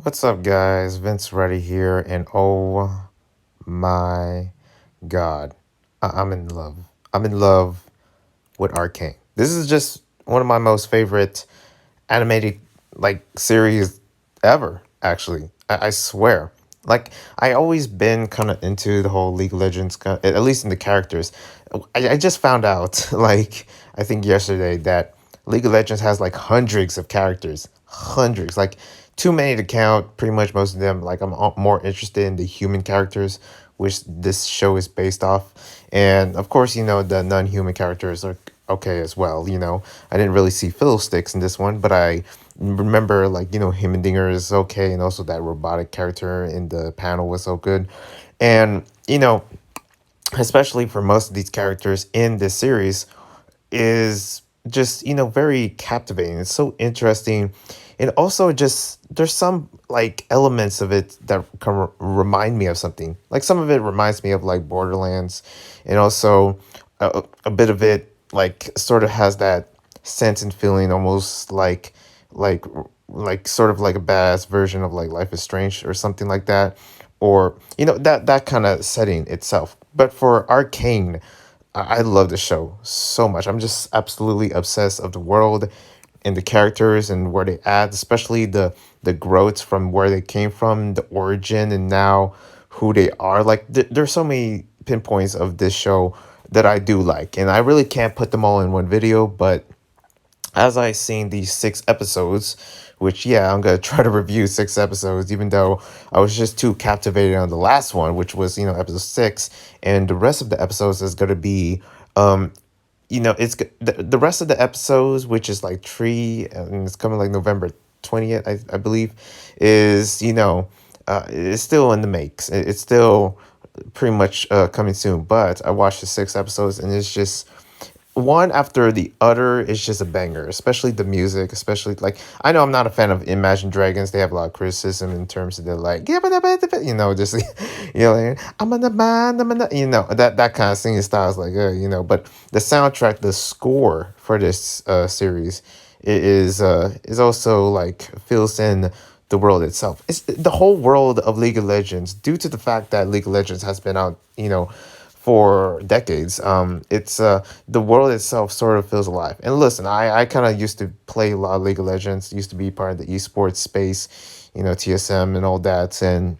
What's up, guys? Vince Reddy here, and oh my god, I'm in love. I'm in love with Arcane. This is just one of my most favorite animated series ever. Actually, I swear. I always been kind of into the whole League of Legends, at least in the characters. I just found out, I think yesterday, that League of Legends has like hundreds of characters, hundreds, like too many to count. Pretty much most of them. Like more interested in the human characters, which this show is based off, and of course, the non-human characters are okay as well. I didn't really see fiddlesticks in this one, but I remember Himmendinger is okay, and also that robotic character in the panel was so good, and especially for most of these characters in this series is just very captivating. It's so interesting, and also just there's some elements of it that remind me of something. Like some of it reminds me of like Borderlands, and also a bit of it sort of has that sense and feeling, almost like sort of like a badass version of like Life is Strange or something like that, or that kind of setting itself. But for Arcane, I love the show so much. I'm just absolutely obsessed of the world and the characters and where they at, especially the growth from where they came from, the origin, and now who they are. There's so many pinpoints of this show that I do like, and I really can't put them all in one video. But as I seen these 6 episodes, which yeah, I'm gonna try to review 6 episodes, even though I was just too captivated on the last one, which was episode 6, and the rest of the episodes is gonna be the rest of the episodes, which is like three, and it's coming like November 20th, I believe, is is still in the makes. It's still pretty much coming soon. But I watched the 6 episodes, and it's just one after the other is just a banger, especially the music, especially I know I'm not a fan of Imagine Dragons. They have a lot of criticism in terms of their just I'm on the mind, that kind of singing style is but the soundtrack, the score for this series is also fills in the world itself. It's the whole world of League of Legends, due to the fact that League of Legends has been out, for decades. It's the world itself sort of feels alive. And listen, I kind of used to play a lot of League of Legends, used to be part of the esports space, TSM and all that. And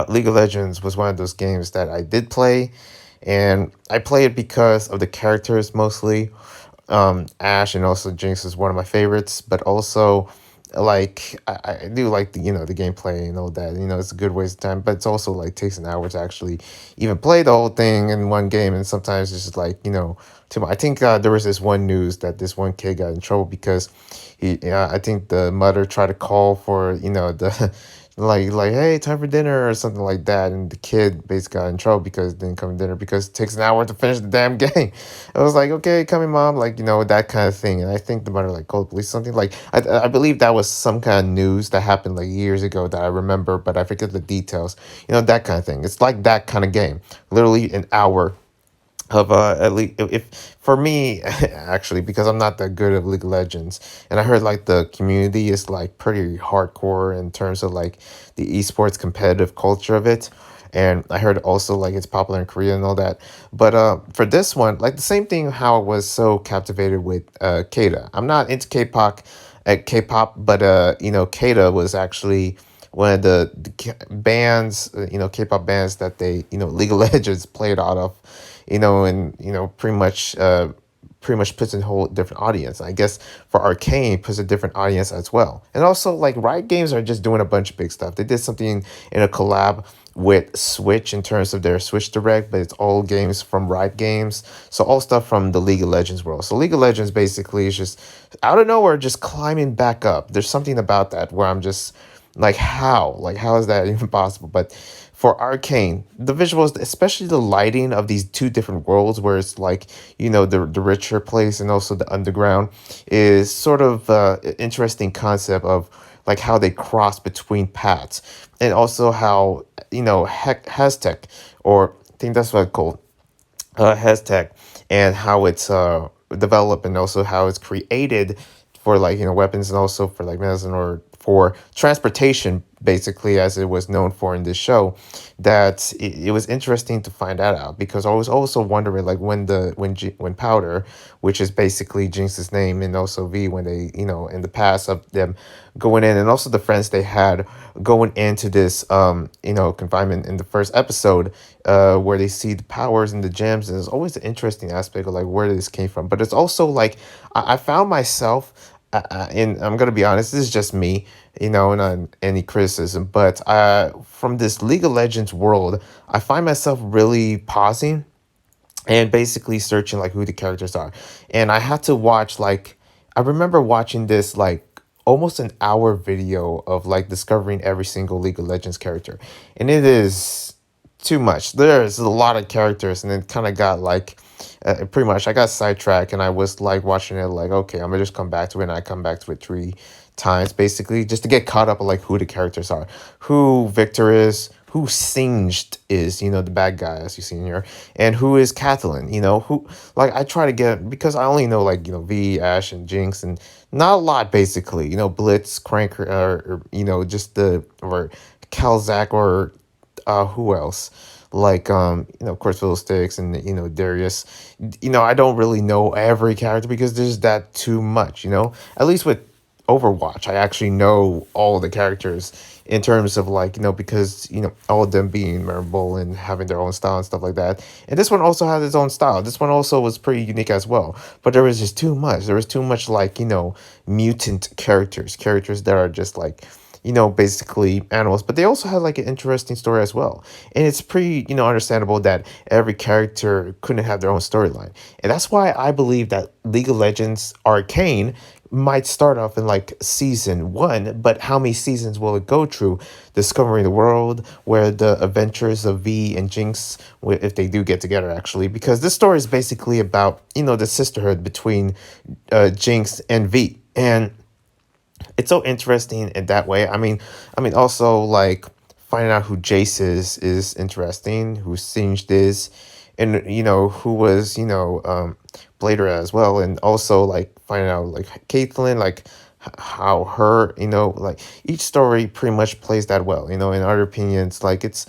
League of Legends was one of those games that I did play, and I play it because of the characters mostly. Ash and also Jinx is one of my favorites, but also I do like the gameplay and all that. It's a good waste of time, but it's also takes an hour to actually even play the whole thing in one game, and sometimes it's just too much. I think there was this one news that this one kid got in trouble because I think the mother tried to call for the hey, time for dinner or something like that, and the kid basically got in trouble because it didn't come to dinner because it takes an hour to finish the damn game. I was like, okay, coming mom, that kind of thing. And I think the mother called the police, something I believe that was some kind of news that happened years ago that I remember, but I forget the details. That kind of thing. It's like that kind of game. Literally an hour of at least, if for me, actually, because I'm not that good at League of Legends, and I heard the community is pretty hardcore in terms of the esports competitive culture of it. And I heard also it's popular in Korea and all that. But for this one, the same thing, how I was so captivated with Kata. I'm not into K-pop, but Kata was actually one of the bands, K-pop bands that they, League of Legends played out of, and pretty much puts in a whole different audience. I guess for Arcane puts a different audience as well. And also Riot Games are just doing a bunch of big stuff. They did something in a collab with Switch in terms of their Switch Direct, but it's all games from Riot Games. So all stuff from the League of Legends world. So League of Legends basically is just out of nowhere just climbing back up. There's something about that where I'm just how? How is that even possible? But for Arcane, the visuals, especially the lighting of these two different worlds, where it's the richer place and also the underground, is sort of interesting concept of how they cross between paths, and also how Heztech, or I think that's what it's called, Heztech, and how it's developed, and also how it's created for weapons, and also for medicine or for transportation, basically, as it was known for in this show, that it was interesting to find that out, because I was also wondering, like, when Powder, which is basically Jinx's name, and also V, when they, in the past of them going in, and also the friends they had going into this confinement in the first episode, where they see the powers and the gems. And it's always an interesting aspect of like where this came from. But it's also like I found myself, and I'm gonna be honest, this is just me, not any criticism, but from this League of Legends world, I find myself really pausing and basically searching like who the characters are. And I had to watch, like, I remember watching this like almost an hour video of like discovering every single League of Legends character. And it is too much. There's a lot of characters, and it kind of got like pretty much I got sidetracked, and I was like watching it like, okay, I'm gonna just come back to it, and I come back to it 3 times basically just to get caught up on like who the characters are, who Victor is, who Singed is, the bad guy as you see in here, and who is Kathleen, who, like, I try to get, because I only know like, V, Ash, and Jinx, and not a lot basically, Blitz, Crank, or just or Calzac, or who else? Like, of course, Fiddlesticks, and Darius. I don't really know every character because there's that too much. At least with Overwatch, I actually know all the characters in terms of like, because all of them being memorable and having their own style and stuff like that. And this one also has its own style. This one also was pretty unique as well. But there was just too much. There was too much like, mutant characters that are just like, basically animals, but they also had like an interesting story as well. And it's pretty, understandable that every character couldn't have their own storyline. And that's why I believe that League of Legends Arcane might start off in like season 1, but how many seasons will it go through? Discovering the world, where the adventures of V and Jinx, if they do get together, actually, because this story is basically about, the sisterhood between Jinx and V. And it's so interesting in that way. I mean, also like finding out who Jace is interesting, who Singed is, and who was Blader as well, and also like finding out like Caitlyn, like how her, like each story pretty much plays that well. In our opinions, like it's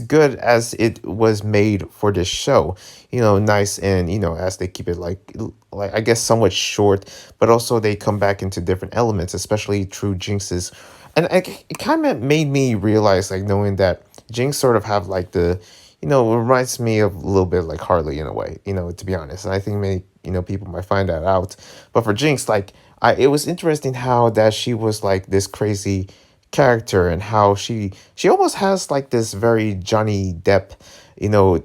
good as it was made for this show. Nice, and as they keep it like I guess somewhat short, but also they come back into different elements, especially through Jinx's. And it kind of made me realize, like, knowing that Jinx sort of have like the, it reminds me of a little bit like Harley in a way, to be honest. And I think many, people might find that out. But for Jinx, like, it was interesting how that she was like this crazy character, and how she almost has like this very Johnny Depp, you know,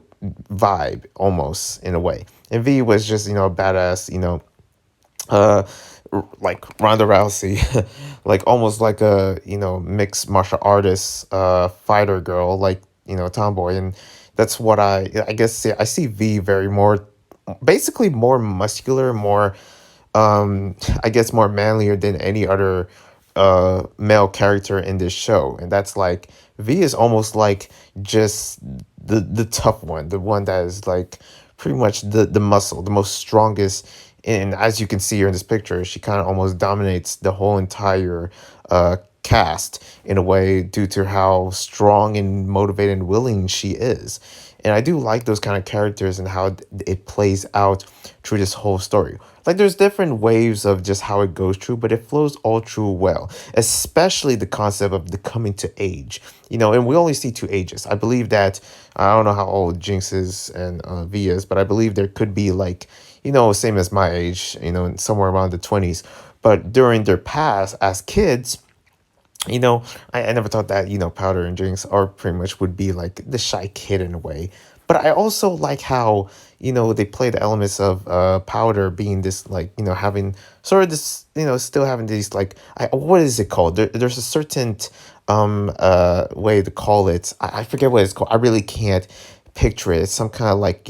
vibe almost in a way. And V was just, a badass, uh like Ronda Rousey, like almost like a, mixed martial artist fighter girl, like, tomboy. And that's what I guess I see V very more, basically more muscular, more I guess more manlier than any other male character in this show. And that's like V is almost like just the tough one, the one that is like pretty much the muscle, the most strongest. And as you can see here in this picture, she kind of almost dominates the whole entire cast in a way, due to how strong and motivated and willing she is. And I do like those kind of characters and how it plays out through this whole story. Like, there's different waves of just how it goes through, but it flows all through well, especially the concept of the coming to age. And we only see 2 ages. I believe that, I don't know how old Jinx is and V is, but I believe there could be like, same as my age, somewhere around the 20s. But during their past as kids, I never thought that, Powder and Jinx are pretty much would be like the shy kid in a way. But I also like how, they play the elements of Powder being this, like, having sort of this, still having these, like, what is it called? There's a certain way to call it. I forget what it's called. I really can't picture it. It's some kind of like,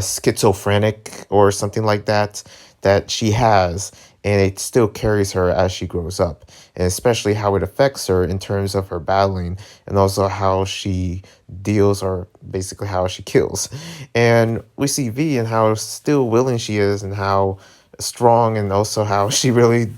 schizophrenic or something like that that she has, and it still carries her as she grows up, and especially how it affects her in terms of her battling, and also how she deals, or basically how she kills. And we see V and how still willing she is, and how strong, and also how she really,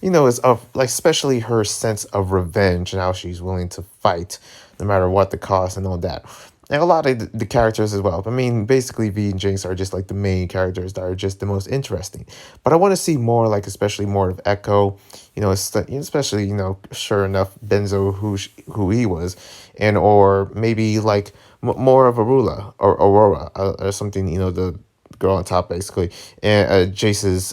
is of like especially her sense of revenge and how she's willing to fight no matter what the cost and all that. And a lot of the characters as well. I mean, basically, V and Jinx are just like the main characters that are just the most interesting. But I want to see more, like especially more of Echo. Especially sure enough, Benzo, who he was, and or maybe like more of Arula or Aurora or something. The girl on top basically, and Jace's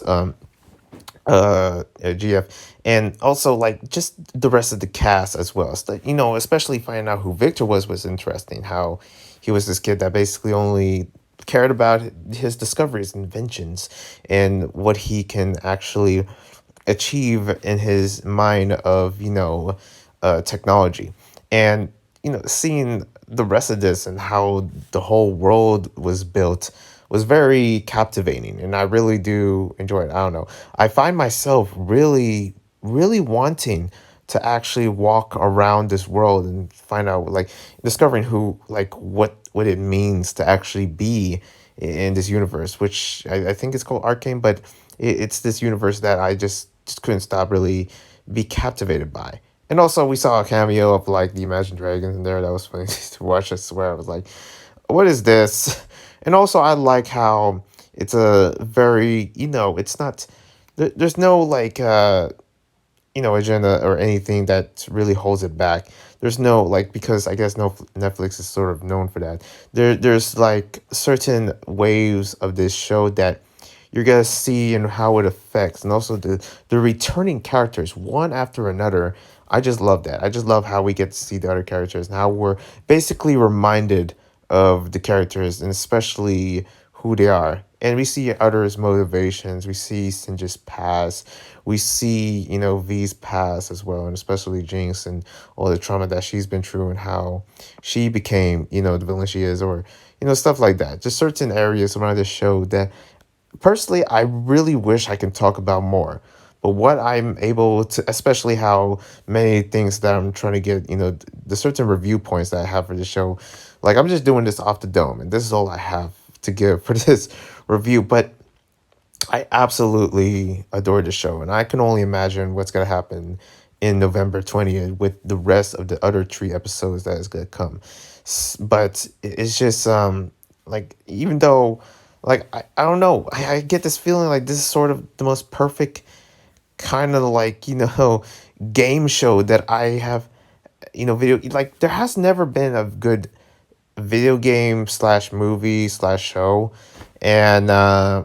GF, and also like just the rest of the cast as well. So, especially finding out who Victor was interesting. How he was this kid that basically only cared about his discoveries, inventions, and what he can actually achieve in his mind of technology. And seeing the rest of this and how the whole world was built was very captivating, and I really do enjoy it. I don't know, I find myself really wanting to actually walk around this world and find out, like, discovering who, like, what it means to actually be in this universe, which I think it's called Arcane, but it's this universe that I just couldn't stop really be captivated by. And also, we saw a cameo of like the Imagine Dragons in there. That was funny to watch. I swear, I was like, "What is this?" And also, I like how it's a very, it's not. There's no like agenda or anything that really holds it back. There's no, like, because I guess no Netflix is sort of known for that. There's like certain waves of this show that you're gonna see and how it affects, and also the returning characters one after another. I just love that. I just love how we get to see the other characters and how we're basically reminded of the characters and especially who they are. And we see others' motivations. We see Sinja's past. We see, V's past as well, and especially Jinx and all the trauma that she's been through and how she became, the villain she is, or, stuff like that. Just certain areas around the show that personally I really wish I can talk about more. But what I'm able to, especially how many things that I'm trying to get, the certain review points that I have for the show, like I'm just doing this off the dome, and this is all I have to give for this review. But I absolutely adore the show, and I can only imagine what's gonna happen in November 20th with the rest of the other three episodes that is gonna come. But it's just like, even though, like, I don't know, I get this feeling like this is sort of the most perfect kind of like game show that I have, video, like there has never been a good video game slash movie slash show, and I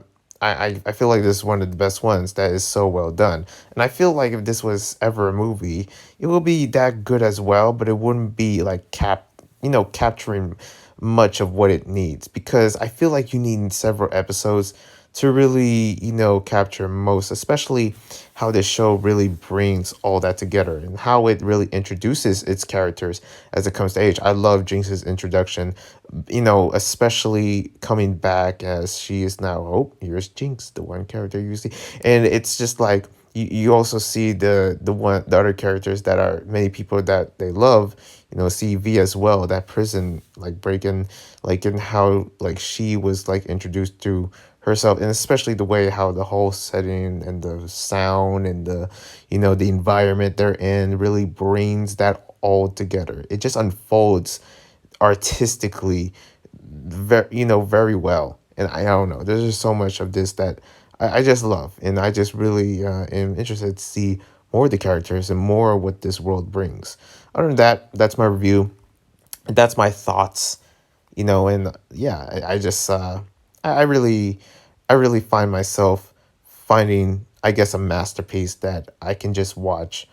feel like this is one of the best ones that is so well done. And I feel like if this was ever a movie, it would be that good as well, but it wouldn't be like capturing much of what it needs, because I feel like you need several episodes to really, capture most, especially how this show really brings all that together and how it really introduces its characters as it comes to age. I love Jinx's introduction, especially coming back as she is now. Oh, here's Jinx, the one character you see. And it's just like, you also see the other characters that are many people that they love, see V as well, that prison like breaking, like, and how like she was like introduced to herself, and especially the way how the whole setting and the sound and the environment they're in really brings that all together. It just unfolds artistically very well. And I don't know, there's just so much of this that I just love, and I just really am interested to see more of the characters and more of what this world brings. Other than that, that's my review, that's my thoughts. And yeah, I just I really I really find myself finding, I guess, a masterpiece that I can just watch,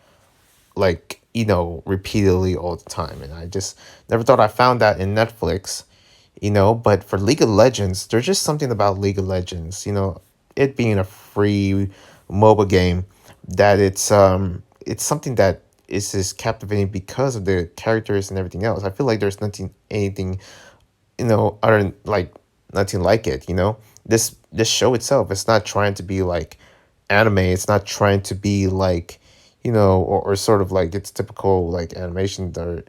like, repeatedly all the time. And I just never thought I found that in Netflix. But for League of Legends, there's just something about League of Legends, it being a free mobile game, that it's something that is just captivating because of the characters and everything else. I feel like there's nothing anything, other than like nothing like it. This show itself, it's not trying to be like anime. It's not trying to be like, or sort of like its typical like animation that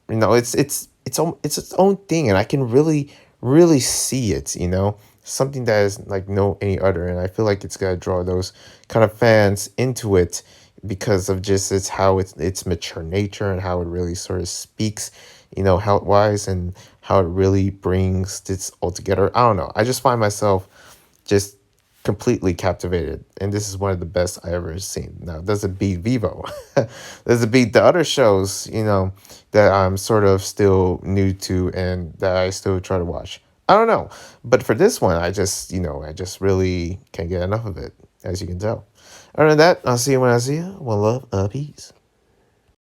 it's its own thing, and I can really see it. something that is like no any other, and I feel like it's gonna draw those kind of fans into it because of just its mature nature and how it really sort of speaks, health wise, and how it really brings this all together. I don't know. I just find myself just completely captivated, and this is one of the best I ever seen. Now, does it beat Vivo? Does it beat the other shows, that I'm sort of still new to and that I still try to watch? I don't know. But for this one, I just really can't get enough of it, as you can tell. Other than that, I'll see you when I see you. One love, peace.